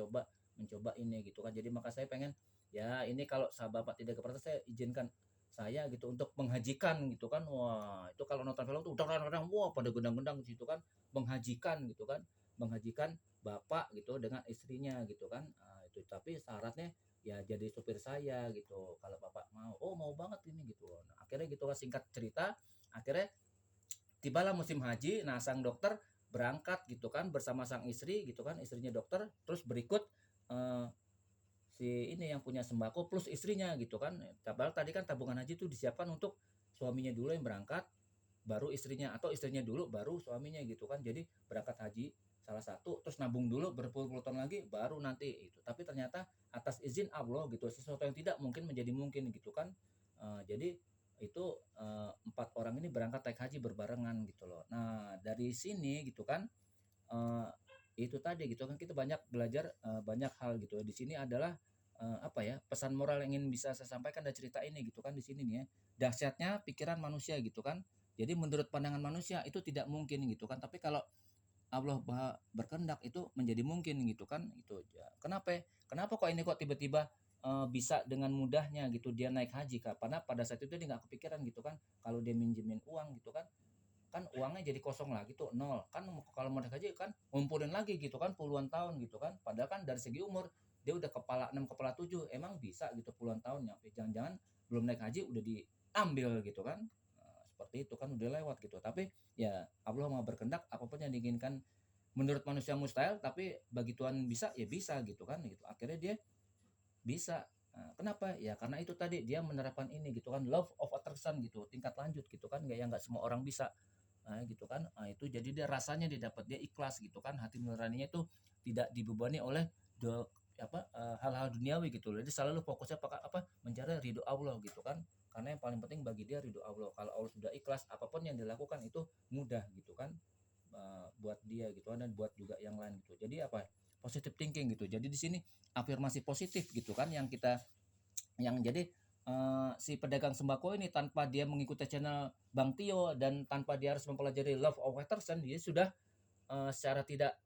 mencoba ini gitu kan. Jadi maka saya pengen, ya ini kalau bapak tidak keberatan, saya izinkan saya gitu untuk menghajikan gitu kan. Wah itu kalau nonton film tuh udah kadang-kadang wah pada gendang-gendang di situ kan, menghajikan gitu kan, menghajikan bapak gitu dengan istrinya gitu kan. Itu tapi syaratnya ya jadi supir saya gitu kalau bapak mau. Oh mau banget ini gitu. Nah, akhirnya gitu lah, singkat cerita, akhirnya tibalah musim haji. Nah sang dokter berangkat gitu kan bersama sang istri gitu kan, istrinya dokter, terus berikut eh, si ini yang punya sembako plus istrinya gitu kan. Padahal tadi kan tabungan haji itu disiapkan untuk suaminya dulu yang berangkat, baru istrinya, atau istrinya dulu baru suaminya gitu kan. Jadi berangkat haji salah satu, terus nabung dulu berpuluh-puluh tahun lagi baru nanti itu. Tapi ternyata atas izin Allah gitu, sesuatu yang tidak mungkin menjadi mungkin gitu kan. Jadi itu 4 orang ini berangkat naik haji berbarengan gitu loh. Nah dari sini gitu kan, eh, itu tadi gitu kan, kita banyak belajar banyak hal gitu. Di sini adalah apa ya, pesan moral yang ingin bisa saya sampaikan dari cerita ini gitu kan. Di sini nih ya, dahsyatnya pikiran manusia gitu kan. Jadi menurut pandangan manusia itu tidak mungkin gitu kan, tapi kalau Allah berkehendak itu menjadi mungkin gitu kan. Itu ya. Kenapa kok ini kok tiba-tiba bisa dengan mudahnya gitu dia naik haji kak? Karena pada saat itu dia nggak kepikiran gitu kan, kalau dia minjemin uang gitu kan, uangnya jadi kosong lagi tuh, nol kan. Kalau mau naik haji kan ngumpulin lagi gitu kan puluhan tahun gitu kan, padahal kan dari segi umur dia udah kepala 6 kepala 7, emang bisa gitu puluhan tahun nyampe, jangan-jangan belum naik haji udah diambil gitu kan. Seperti itu kan udah lewat gitu. Tapi ya Allah mau berkehendak, apapun yang diinginkan menurut manusia mustahil, tapi bagi Tuhan bisa ya bisa gitu kan gitu. Akhirnya dia bisa Nah, kenapa? Ya karena itu tadi dia menerapkan ini gitu kan, love of attraction gitu, tingkat lanjut gitu kan, nggak yang nggak semua orang bisa. Nah, gitu kan. Nah, itu jadi dia rasanya dia dapat, dia ikhlas gitu kan, hati nuraninya itu tidak dibebani oleh hal-hal duniawi gitu loh. Jadi selalu fokusnya pakai apa? Mencari ridho Allah gitu kan. Karena yang paling penting bagi dia ridho Allah. Kalau Allah sudah ikhlas, apapun yang dilakukan itu mudah gitu kan. Buat dia gitu kan, dan buat juga yang lain gitu. Jadi apa? Positive thinking gitu. Jadi di sini afirmasi positif gitu kan yang kita yang jadi si pedagang sembako ini tanpa dia mengikuti channel Bang Tio dan tanpa dia harus mempelajari love of attraction, dia sudah secara tidak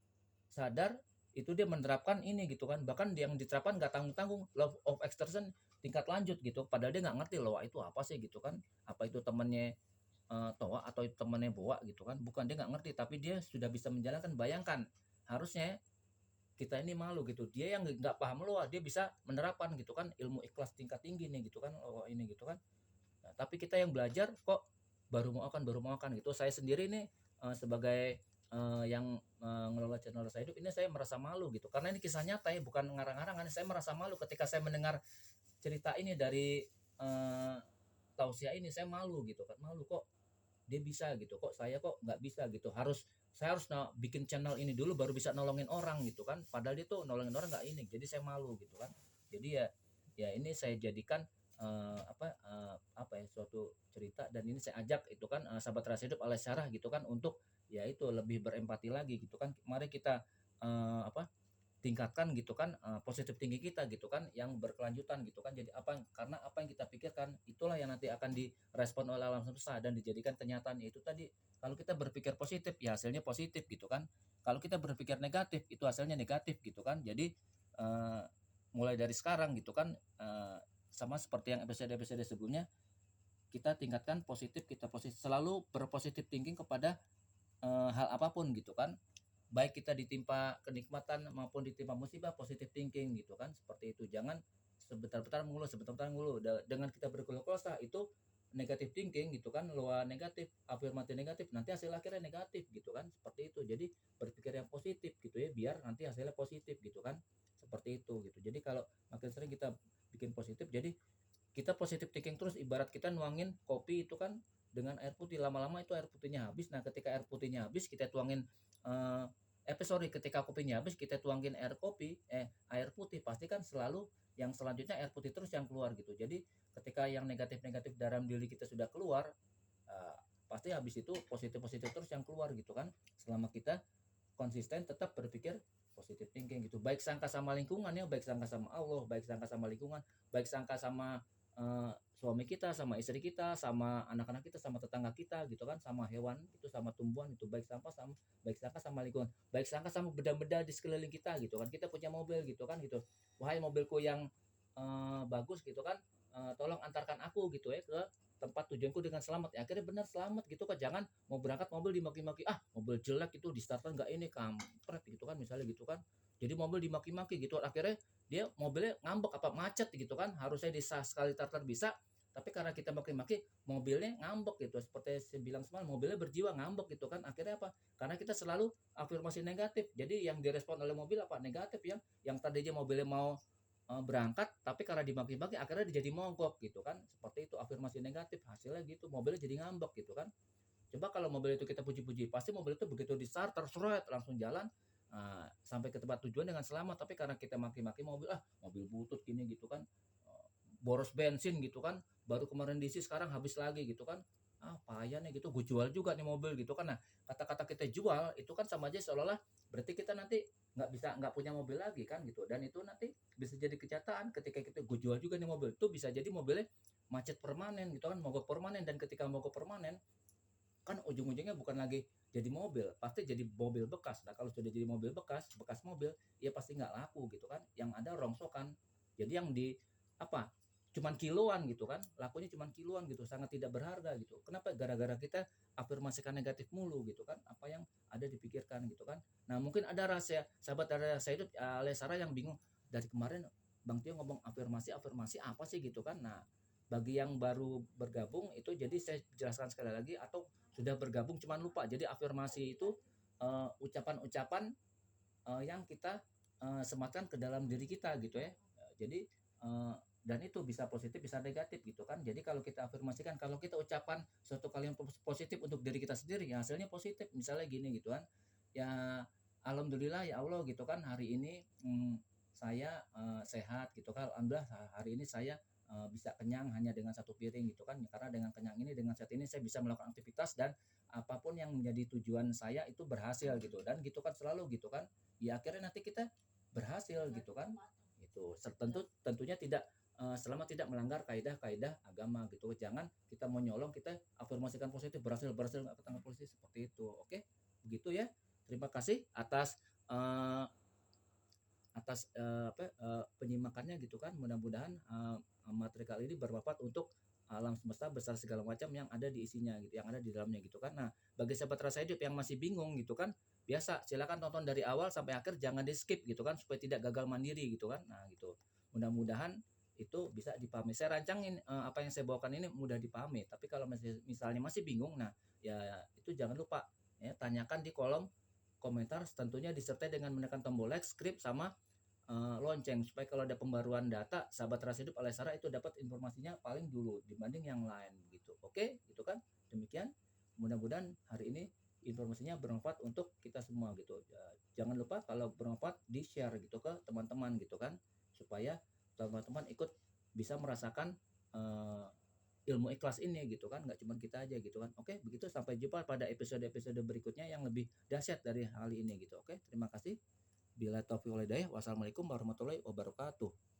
sadar itu dia menerapkan ini gitu kan, bahkan yang diterapkan nggak tanggung-tanggung love of attraction tingkat lanjut gitu, padahal dia nggak ngerti loh itu apa sih gitu kan, apa itu temannya Toa atau itu temannya Boa gitu kan, bukan, dia nggak ngerti tapi dia sudah bisa menjalankan. Bayangkan, harusnya kita ini malu gitu, dia yang nggak paham loh dia bisa menerapkan gitu kan ilmu ikhlas tingkat tinggi nih gitu kan, oh ini gitu kan. Nah, tapi kita yang belajar kok baru mau akan gitu. Saya sendiri nih sebagai yang ngelola channel Rasa Hidup ini, saya merasa malu gitu karena ini kisah nyata ya, bukan ngarang-ngarangan. Saya merasa malu ketika saya mendengar cerita ini dari uh, tausiah ini, saya malu gitu kan, malu kok dia bisa gitu, kok saya kok nggak bisa gitu, saya harus bikin channel ini dulu baru bisa nolongin orang gitu kan, padahal dia tuh nolongin orang nggak ini, jadi saya malu gitu kan. Jadi ya ya ini saya jadikan suatu cerita, dan ini saya ajak itu kan sahabat Rasa Hidup alias Sarah gitu kan, untuk ya itu lebih berempati lagi gitu kan. Mari kita tingkatkan gitu kan positif tinggi kita gitu kan yang berkelanjutan gitu kan. Jadi karena apa yang kita pikirkan itulah yang nanti akan direspon oleh alam semesta dan dijadikan kenyataan. Itu tadi, kalau kita berpikir positif ya hasilnya positif gitu kan, kalau kita berpikir negatif itu hasilnya negatif gitu kan. Jadi uh, mulai dari sekarang gitu kan, sama seperti yang episode-episode sebelumnya, kita tingkatkan positif, kita selalu berpositif thinking kepada hal apapun gitu kan, baik kita ditimpa kenikmatan maupun ditimpa musibah, positive thinking gitu kan, seperti itu. Jangan sebentar-bentar ngulu dengan kita berkeluh kesah itu negatif thinking gitu kan, luar negatif, afirmasi negatif, nanti hasil akhirnya negatif gitu kan, seperti itu. Jadi berpikir yang positif gitu ya, biar nanti hasilnya positif gitu kan, seperti itu gitu. Jadi kalau makin sering kita bikin positif, jadi kita positif thinking terus, ibarat kita nuangin kopi itu kan dengan air putih, lama-lama itu air putihnya habis. Nah ketika air putihnya habis kita tuangin ketika kopinya habis kita tuangin air putih, pasti kan selalu yang selanjutnya air putih terus yang keluar gitu. Jadi ketika yang negatif-negatif dalam diri kita sudah keluar, uh, pasti habis itu positif-positif terus yang keluar gitu kan, selama kita konsisten tetap berpikir positive thinking gitu, baik sangka sama lingkungan ya, baik sangka sama Allah, baik sangka sama lingkungan, baik sangka sama suami kita, sama istri kita, sama anak-anak kita, sama tetangga kita gitu kan, sama hewan itu, sama tumbuhan itu, baik sangka sama lingkungan, baik sangka sama benda-benda di sekeliling kita gitu kan. Kita punya mobil gitu kan gitu, wahai mobilku yang bagus gitu kan, tolong antarkan aku gitu ya ke tempat tujuanku dengan selamat. Ya, akhirnya benar selamat gitu kan. Jangan mau berangkat mobil dimaki-maki, mobil jelek itu di starter nggak ini, kampret gitu kan, misalnya gitu kan. Jadi mobil dimaki-maki gitu, akhirnya dia mobilnya ngambek apa macet gitu kan, harusnya di sekali starter bisa, tapi karena kita maki-maki mobilnya ngambek gitu. Seperti saya bilang semalam, mobilnya berjiwa ngambek gitu kan. Akhirnya apa? Karena kita selalu afirmasi negatif, jadi yang direspon oleh mobil apa? Negatif. Yang tadinya mobilnya mau berangkat, tapi karena dimaki-maki akhirnya dia jadi mogok gitu kan, seperti itu, afirmasi negatif, hasilnya gitu, mobilnya jadi ngambek gitu kan. Coba kalau mobil itu kita puji-puji, pasti mobil itu begitu di starter seret langsung jalan, sampai ke tempat tujuan dengan selamat. Tapi karena kita maki-maki mobil, mobil butut gini gitu kan, boros bensin gitu kan, baru kemarin diisi sekarang habis lagi gitu kan, payah nih gitu, gue jual juga nih mobil gitu kan. Nah kata-kata kita jual itu kan sama aja seolah-olah berarti kita nanti nggak punya mobil lagi kan gitu, dan itu nanti bisa jadi kenyataan ketika kita gue jual juga nih mobil, itu bisa jadi mobilnya macet permanen gitu kan, mogok permanen. Dan ketika mogok permanen kan ujung-ujungnya bukan lagi jadi mobil, pasti jadi mobil bekas. Nah kalau sudah jadi mobil bekas mobil, ya pasti nggak laku gitu kan, yang ada rongsokan. Jadi yang di apa, cuman kiloan gitu kan, lakunya cuman kiloan gitu, sangat tidak berharga gitu. Kenapa? Gara-gara kita afirmasikan negatif mulu gitu kan, apa yang ada dipikirkan gitu kan. Nah mungkin ada sahabat rasa hidup alias Sarah yang bingung, dari kemarin Bang Tio ngomong afirmasi apa sih gitu kan. Nah bagi yang baru bergabung itu, jadi saya jelaskan sekali lagi, atau sudah bergabung cuman lupa. Jadi afirmasi itu ucapan-ucapan yang kita sematkan ke dalam diri kita gitu ya. Jadi dan itu bisa positif bisa negatif gitu kan. Jadi kalau kita afirmasikan, kalau kita ucapan suatu kalimat positif untuk diri kita sendiri ya hasilnya positif, misalnya gini gitu kan ya, alhamdulillah ya Allah gitu kan hari ini saya sehat gitu kan, alhamdulillah hari ini saya bisa kenyang hanya dengan satu piring gitu kan, karena dengan kenyang ini dengan sehat ini saya bisa melakukan aktivitas dan apapun yang menjadi tujuan saya itu berhasil gitu, dan gitu kan selalu gitu kan ya, akhirnya nanti kita berhasil gitu kan. Itu tentunya tidak selama tidak melanggar kaidah-kaidah agama gitu. Jangan kita mau nyolong kita afirmasikan positif, berhasil berhasil nggak ketangkap polisi seperti itu. Oke, begitu ya. Terima kasih atas eh, penyimakannya gitu kan. Mudah-mudahan materi kali ini bermanfaat untuk alam semesta besar segala macam yang ada di isinya gitu, yang ada di dalamnya gitu kan. Nah, bagi sahabat rasa hidup yang masih bingung gitu kan, biasa silakan tonton dari awal sampai akhir, jangan di skip gitu kan supaya tidak gagal mandiri gitu kan. Nah, gitu. Mudah-mudahan itu bisa dipahami. Saya rancangin apa yang saya bawakan ini mudah dipahami. Tapi kalau misalnya masih bingung, nah ya itu jangan lupa ya tanyakan di kolom komentar, tentunya disertai dengan menekan tombol like, subscribe sama lonceng supaya kalau ada pembaruan data sahabat Rasa Hidup alias Sarah itu dapat informasinya paling dulu dibanding yang lain gitu. Oke, gitu kan. Demikian. Mudah-mudahan hari ini informasinya bermanfaat untuk kita semua gitu. Ya, jangan lupa kalau bermanfaat di-share gitu ke teman-teman gitu kan supaya teman-teman ikut bisa merasakan ilmu ikhlas ini gitu kan, nggak cuma kita aja gitu kan. Oke, begitu, sampai jumpa pada episode-episode berikutnya yang lebih dahsyat dari hal ini gitu. Oke, terima kasih. Bila taufiq wal hidayah. Wassalamualaikum warahmatullahi wabarakatuh.